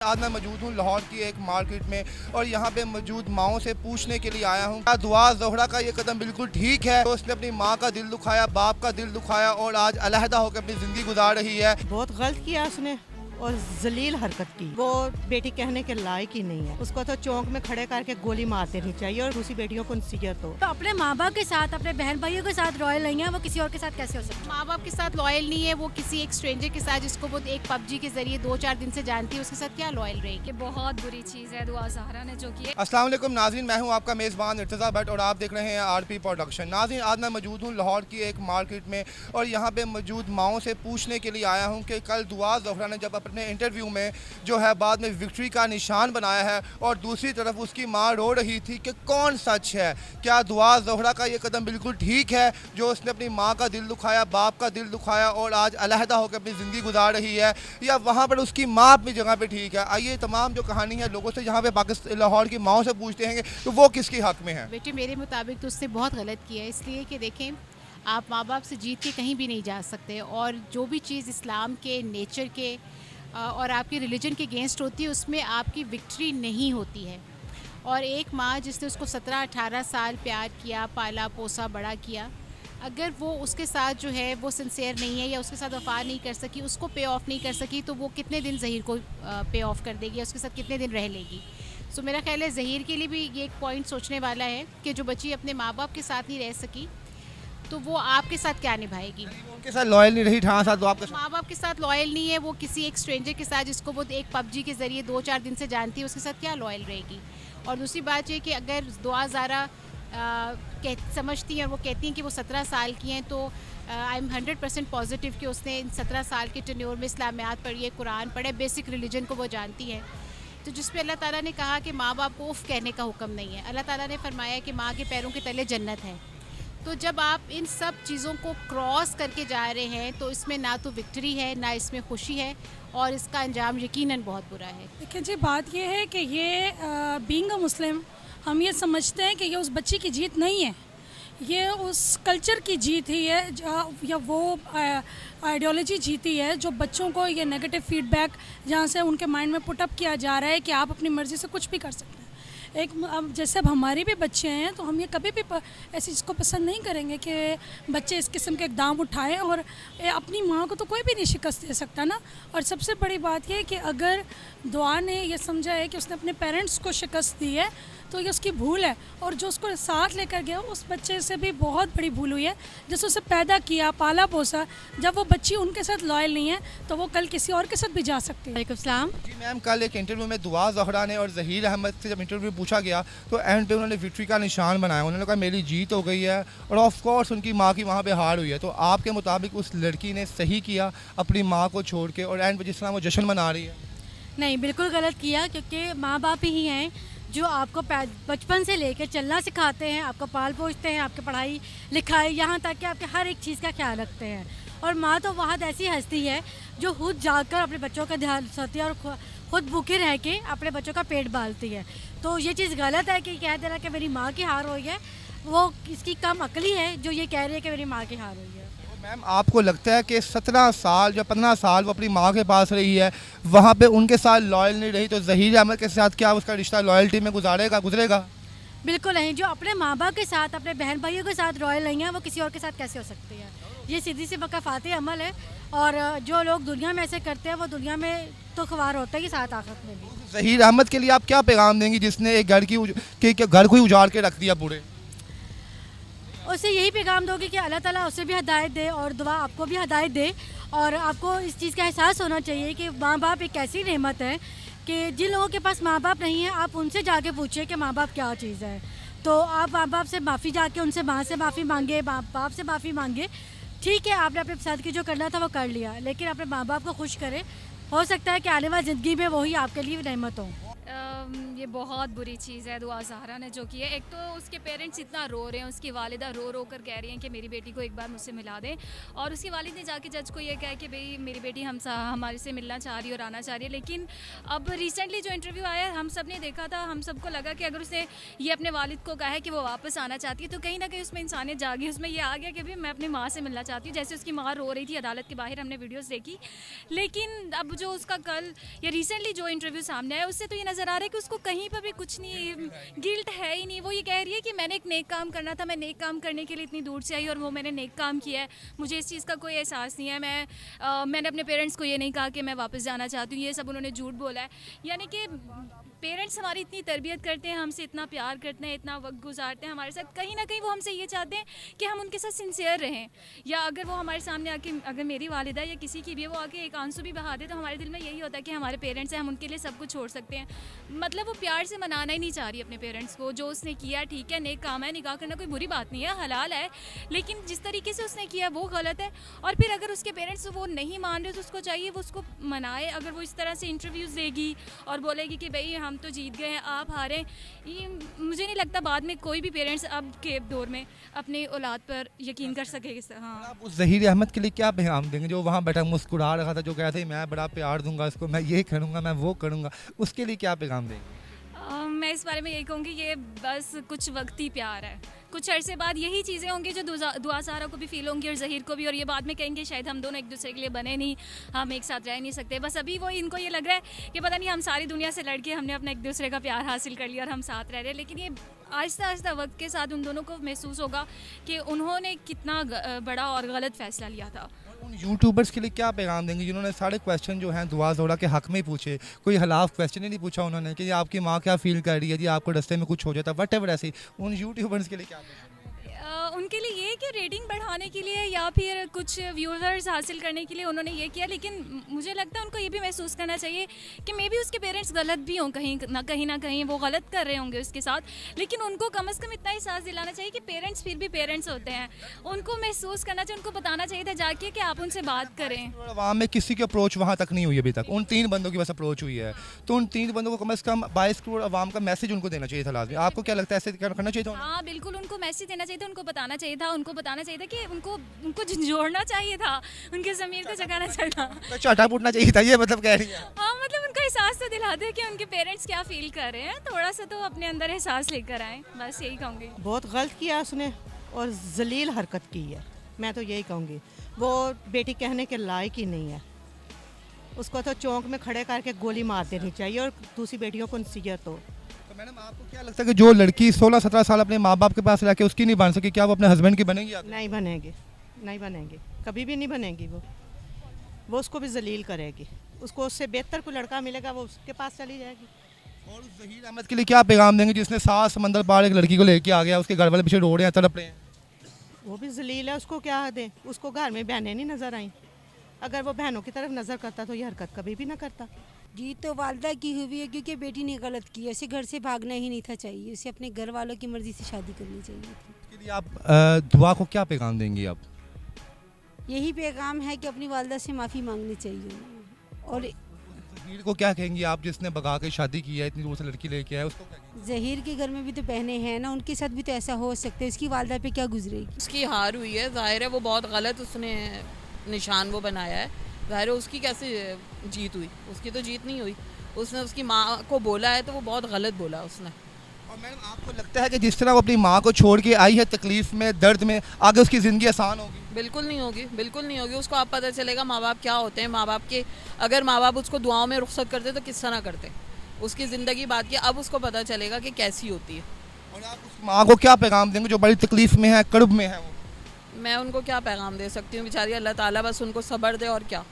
आज मैं मौजूद हूँ लाहौर की एक मार्केट में और यहाँ पे मौजूद माओं से पूछने के लिए आया हूँ क्या दुआ ज़ोहरा का ये कदम बिल्कुल ठीक है। तो उसने अपनी माँ का दिल दुखाया, बाप का दिल दुखाया और आज अलहदा होकर अपनी ज़िंदगी गुजार रही है। बहुत गलत किया उसने और जलील हरकत की। वो बेटी कहने के लायक ही नहीं है। उसको तो चौक में खड़े करके गोली मार देनी चाहिए और दूसरी बेटियों को नसीहत हो। तो अपने माँ बाप के साथ, अपने बहन भाइयों के साथ रॉयल नहीं है, वो किसी और के साथ कैसे हो सकता है? माँ बाप के साथ लॉयल नहीं है, वो किसी एक स्ट्रेंजर के साथ जिसको वो एक पबजी के जरिए 2-4 दिन से जानती है, उसके साथ क्या लॉयल रहेगी। कि बहुत बुरी चीज़ है दुआ ज़हरा ने जो की है। अस्सलाम वालेकुम नाज़रीन, मैं हूं आपका मेज़बान इर्तज़ा भट्ट और आप देख रहे हैं आरपी प्रोडक्शन। नाज़रीन, आज मैं मौजूद हूं लाहौर की एक मार्केट में और यहां पे मौजूद माओं से पूछने के लिए आया हूं कि कल दुआ ज़ोहरा ने जब अपने इंटरव्यू में जो है बाद में विक्ट्री का निशान बनाया है और दूसरी तरफ उसकी माँ रो रही थी कि कौन सच है, क्या दुआ ज़ोहरा का ये कदम बिल्कुल ठीक है जो उसने अपनी माँ का दिल दुखाया, बाप का दिल दुखाया और आज अलहदा होकर अपनी ज़िंदगी गुजार रही है, या वहाँ पर उसकी माँ अपनी जगह पे ठीक है। आइए तमाम जो कहानी है लोगों से यहाँ पे पाकिस्तान लाहौर की माओं से पूछते हैं कि वो किसके हक़ में है। बेटे मेरे मुताबिक तो उसने बहुत गलत किया है, इसलिए कि देखें आप माँ बाप से जीत के कहीं भी नहीं जा सकते और जो भी चीज़ इस्लाम के, नेचर के और आपके रिलीजन के अगेंस्ट होती है उसमें आपकी विक्ट्री नहीं होती है। और एक माँ जिसने उसको 17-18 साल प्यार किया, पाला पोसा बड़ा किया, अगर वो उसके साथ जो है वो सिंसियर नहीं है या उसके साथ वफा नहीं कर सकी, उसको पे ऑफ नहीं कर सकी, तो वो कितने दिन ज़हीर को पे ऑफ कर देगी या उसके साथ कितने दिन रह लेगी। सो मेरा ख्याल है ज़हीर के लिए भी ये एक पॉइंट सोचने वाला है कि जो बच्ची अपने माँ बाप के साथ नहीं रह सकी तो वो आपके साथ क्या निभाएगी। उनके साथ लॉयल नहीं रही 18 साल, तो आपके माँ बाप के साथ लॉयल नहीं है, वो किसी एक स्ट्रेंजर के साथ जिसको वो एक पबजी के ज़रिए 2-4 दिन से जानती है, उसके साथ क्या लॉयल रहेगी। और दूसरी बात ये कि अगर दुआ ज़ारा समझती हैं और वो कहती हैं कि वो 17 साल की हैं, तो आई एम 100% पॉजिटिव कि उसने इन 17 साल के टेन्योर में इस्लामियात पढ़ी है, कुरान पढ़े, बेसिक रिलीजन को वो जानती है। तो जिस पे अल्लाह ताला ने कहा कि माँ बाप को उफ़ कहने का हुक्म नहीं है, अल्लाह ताला ने फरमाया कि माँ के पैरों के तले जन्नत है। तो जब आप इन सब चीज़ों को क्रॉस करके जा रहे हैं तो इसमें ना तो विक्ट्री है, ना इसमें खुशी है और इसका अंजाम यकीनन बहुत बुरा है। देखिए जी, बात ये है कि ये बीइंग अ मुस्लिम हम ये समझते हैं कि ये उस बच्ची की जीत नहीं है, ये उस कल्चर की जीत ही है या वो आइडियोलॉजी जीती है जो बच्चों को ये नेगेटिव फीडबैक जहाँ से उनके माइंड में पुटअप किया जा रहा है कि आप अपनी मर्ज़ी से कुछ भी कर सकते हैं। अब जैसे अब हमारे भी बच्चे हैं तो हम ये कभी भी ऐसी चीज़ को पसंद नहीं करेंगे कि बच्चे इस किस्म के इक़दाम उठाएं और अपनी माँ को तो कोई भी नहीं शिकस्त दे सकता ना। और सबसे बड़ी बात ये है कि अगर दुआ ने ये समझा है कि उसने अपने पेरेंट्स को शिकस्त दी है तो ये उसकी भूल है, और जो उसको साथ लेकर गया उस बच्चे से भी बहुत बड़ी भूल हुई है जिससे उसे पैदा किया, पाला पोसा। जब वो बच्ची उनके साथ लॉयल नहीं है तो वो कल किसी और के साथ भी जा सकती है। वालेकुम सलाम जी मैम, कल एक इंटरव्यू में दुआ ज़ोहरा ने और ज़हीर अहमद से जब इंटरव्यू पूछा गया तो एंड पे उन्होंने विक्ट्री का निशान बनाया। उन्होंने कहा मेरी जीत हो गई है और ऑफ कोर्स उनकी माँ की वहाँ पे हार हुई है। तो आपके मुताबिक उस लड़की ने सही किया अपनी माँ को छोड़ के और एंड पे जिस तरह वो जश्न मना रही है? नहीं, बिल्कुल गलत किया, क्योंकि माँ बाप ही हैं जो आपको बचपन से लेकर चलना सिखाते हैं, आपको पाल पोसते हैं, आपकी पढ़ाई लिखाई, यहाँ तक कि आपके हर एक चीज़ का ख्याल रखते हैं। और माँ तो वहाँ ऐसी हस्ती है जो खुद जाकर अपने बच्चों का ध्यान रखती है और खुद भूखे रह के अपने बच्चों का पेट पालती है। तो ये चीज़ गलत है कि कह दे रहा कि मेरी माँ की हार हुई है, वो इसकी कम अकली है जो ये कह रही है कि मेरी माँ की हार हुई है। मैम, आपको लगता है कि 17 साल या 15 साल वो अपनी माँ के पास रही है, वहाँ पे उनके साथ लॉयल नहीं रही, तो ज़हीर अहमद के साथ क्या उसका रिश्ता लॉयल्टी में गुजरेगा? बिल्कुल नहीं। जो अपने माँ बाप के साथ, अपने बहन भाइयों के साथ रॉयल नहीं है, वो किसी और के साथ कैसे हो सकती है? ये सीधी सी मकाफाती अमल है और जो लोग दुनिया में ऐसे करते हैं वो दुनिया में तो ख्वार होते हैं कि साथ आखिरत में भी। ज़हीर अहमद के लिए आप क्या पैगाम देंगी जिसने एक घर घर को ही उजाड़ के रख दिया पूरे? उसे यही पैगाम दोगे कि अल्लाह ताला उसे भी हदायत दे और दुआ आपको भी हदायत दे। और आपको इस चीज़ का एहसास होना चाहिए कि माँ बाप एक ऐसी नेमत है कि जिन लोगों के पास माँ बाप नहीं है आप उनसे जाके पूछिए कि माँ बाप क्या चीज़ है। तो आप माँ बाप से माफ़ी जाके उनसे माँ से माफ़ी मांगे, बाप से माफ़ी मांगे। ठीक है, आपने अपने साथ की जो करना था वो कर लिया, लेकिन अपने माँ बाप को खुश करें। हो सकता है कि आने वाली ज़िंदगी में वही आपके लिए नेमत हो। ये बहुत बुरी चीज़ है दुआ ज़हरा ने जो की है। एक तो उसके पेरेंट्स इतना रो रहे हैं, उसकी वालिदा रो रो कर कह रही हैं कि मेरी बेटी को एक बार मुझसे मिला दें, और उसकी वालिद ने जाके जज को ये कहा कि भाई मेरी बेटी हमारे से मिलना चाह रही है और आना चाह रही है। लेकिन अब रिसेंटली जो इंटरव्यू आया हम सब ने देखा था, हम सबको लगा कि अगर उसने ये अपने वालिद को कहा है कि वो वापस आना चाहती है तो कहीं ना कहीं उसमें इंसानियत जागी, उसमें ये आ गया कि भाई मैं अपनी माँ से मिलना चाहती हूँ। जैसे उसकी माँ रो रही थी अदालत के बाहर, हमने वीडियोज़ देखी। लेकिन अब जो उसका कल या रिसेंटली जो इंटरव्यू सामने आया उससे तो ये नज़र आ रहा है कि उसको कहीं पर भी कुछ नहीं, गिल्ट है ही नहीं। वो ये कह रही है कि मैंने एक नेक काम करना था, मैं नेक काम करने के लिए इतनी दूर से आई और वो मैंने नेक काम किया है, मुझे इस चीज़ का कोई एहसास नहीं है। मैंने अपने पेरेंट्स को ये नहीं कहा कि मैं वापस जाना चाहती हूँ, ये सब उन्होंने झूठ बोला है। यानी कि पेरेंट्स हमारी इतनी तरबियत करते हैं, हमसे इतना प्यार करते हैं, इतना वक्त गुजारते हैं हमारे साथ, कहीं ना कहीं वो हमसे ये चाहते हैं कि हम उनके साथ सिंसियर रहें। या अगर वो हमारे सामने आके, अगर मेरी वालिदा या किसी की भी वो आके एक आंसू भी बहा दे तो हमारे दिल में यही होता है कि हमारे पेरेंट्स हैं, हम उनके लिए सब कुछ छोड़ सकते हैं। मतलब वो प्यार से मनाना ही नहीं चाह रही अपने पेरेंट्स को। जो उसने किया ठीक है, नेक काम है, निकाह करना कोई बुरी बात नहीं है, हलाल है, लेकिन जिस तरीके से उसने किया वो गलत है। और फिर अगर उसके पेरेंट्स वो नहीं मान रहे तो उसको चाहिए वो उसको मनाए। अगर वो इस तरह से इंटरव्यूज़ देगी और बोलेगी कि भाई हम तो जीत गए हैं, आप हारे, ये मुझे नहीं लगता बाद में कोई भी पेरेंट्स अब के दौर में अपनी औलाद पर यकीन कर सकेगा। हाँ, आप उस ज़हीर अहमद के लिए क्या पैगाम देंगे जो वहाँ बैठा मुस्कुरा रहा था, जो कह रहा था मैं बड़ा प्यार दूंगा इसको, मैं ये करूँगा, मैं वो करूँगा, उसके लिए क्या पैगाम देंगे? मैं इस बारे में यही कहूँगी ये बस कुछ वक्ती प्यार है, कुछ अरसे बाद यही चीज़ें होंगी जो दुआ सहारा को भी फील होंगी और ज़हीर को भी, और ये बाद में कहेंगे शायद हम दोनों एक दूसरे के लिए बने नहीं, हम एक साथ रह नहीं सकते। बस अभी वो इनको ये लग रहा है कि पता नहीं हम सारी दुनिया से लड़के हमने अपना एक दूसरे का प्यार हासिल कर लिया और हम साथ रह रहे हैं। लेकिन ये आहिस्ता आहिस्ता वक्त के साथ उन दोनों को महसूस होगा कि उन्होंने कितना बड़ा और गलत फ़ैसला लिया था। उन यूट्यूबर्स के लिए क्या पैगाम देंगे जिन्होंने सारे क्वेश्चन जो हैं दुआ ज़ोरा के हक में ही पूछे, कोई हलाफ क्वेश्चन ही नहीं पूछा उन्होंने कि आपकी माँ क्या फील कर रही है जी, आपको रास्ते में कुछ हो जाता, वट एवर, ऐसे उन यूट्यूबर्स के लिए क्या पैगाम? उनके लिए ये कि रेटिंग बढ़ाने के लिए या फिर कुछ व्यूअर्स हासिल करने के लिए उन्होंने ये किया। लेकिन मुझे लगता है उनको ये भी महसूस करना चाहिए कि मे बी उसके पेरेंट्स गलत भी हों, कहीं ना कहीं वो गलत कर रहे होंगे उसके साथ, लेकिन उनको कम से कम इतना एहसास दिलाना चाहिए कि पेरेंट्स फिर भी पेरेंट्स होते हैं। उनको महसूस करना चाहिए, उनको बताना चाहिए था जाके कि आप उनसे बात करें। आवाम में किसी की अप्रोच वहाँ तक नहीं हुई अभी तक, उन 3 बंदों की बस अप्रोच हुई है, तो उन 3 बंदों को कम से कम 22 करोड़ आवाम का मैसेज उनको देना चाहिए था लाजमी। आपको क्या लगता है ऐसे करना चाहिए था? हाँ बिल्कुल, उनको मैसेज देना चाहिए था, उनको बताना चाहिए था, उनको बताना चाहिए था कि उनको झंझोड़ना चाहिए था, उनके ज़मीर को जगाना चाहिए था, तो चाटा फूटना चाहिए था, ये मतलब कह रही है। हाँ मतलब उनको एहसास तो दिला दे कि उनके पेरेंट्स क्या फील कर रहे हैं, थोड़ा सा तो अपने अंदर एहसास लेकर आए, बस यही कहूँगी। बहुत गलत किया उसने और जलील हरकत की है, मैं तो यही कहूँगी। वो बेटी कहने के लायक ही नहीं है, उसको तो चौंक में खड़े करके गोली मार देनी चाहिए और दूसरी बेटियों को नसीहत हो। तो मैडम आपको क्या लगता है कि जो लड़की 16-17 साल अपने माँ बाप के पास रह के उसकी नहीं बन सकी, क्या वो अपने हस्बैंड की बनेगी? नहीं बनेगी, नहीं बनेगी, कभी भी नहीं बनेगी। वो उसको भी जलील करेगी, उसको उससे बेहतर कोई लड़का मिलेगा वो उसके पास चली जाएगी। और उस ज़हीर अहमद के लिए क्या पैगाम देंगे जिसने 7 समंदर पार एक लड़की को लेके आ गया, उसके घर वाले पीछे रो रहे हैं, तड़प रहे हैं? वो भी जलील है, उसको क्या दें, उसको घर में बहनें नहीं नज़र आई, अगर वो बहनों की तरफ नज़र करता तो ये हरकत कभी भी ना करता। जीत तो वालदा की हुई है क्योंकि बेटी ने गलत किया, उसे घर से भागना ही नहीं था चाहिए, उसे अपने घर वालों की मर्ज़ी से शादी करनी चाहिए थी। इसके लिए आप दुआ को क्या पैगाम देंगी आप? यही पैगाम है कि अपनी वालदा से माफ़ी मांगनी चाहिए। और ज़हीर को क्या कहेंगी आप जिसने भगा के शादी की है, इतनी दूर से लड़की लेके आया, उसको क्या कहेंगी? ज़हीर के घर में भी तो बहनें हैं ना, उनके साथ भी तो ऐसा हो सकता है, उसकी वालदा पे क्या गुजरेगी। उसकी हार हुई है, जाहिर है वो बहुत गलत उसने निशान वो बनाया है, जाहिर है उसकी कैसे जीत हुई, उसकी तो जीत नहीं हुई, उसने उसकी माँ को बोला है तो वो बहुत गलत बोला उसने। और मैडम आपको लगता है कि जिस तरह वो अपनी माँ को छोड़ के आई है तकलीफ़ में, दर्द में, आगे उसकी ज़िंदगी आसान होगी? बिल्कुल नहीं होगी, बिल्कुल नहीं होगी। उसको आप पता चलेगा माँ बाप क्या होते हैं, माँ बाप के अगर माँ बाप उसको दुआओं में रुखसत करते तो किस तरह करते, उसकी ज़िंदगी बात की अब उसको पता चलेगा कि कैसी होती है। और आप उस माँ को क्या पैगाम देंगे जो बड़ी तकलीफ़ में है, कर्ब में है? वो मैं उनको क्या पैगाम दे सकती हूँ, बेचारी अल्लाह ताला बस उनको सब्र दे, और क्या।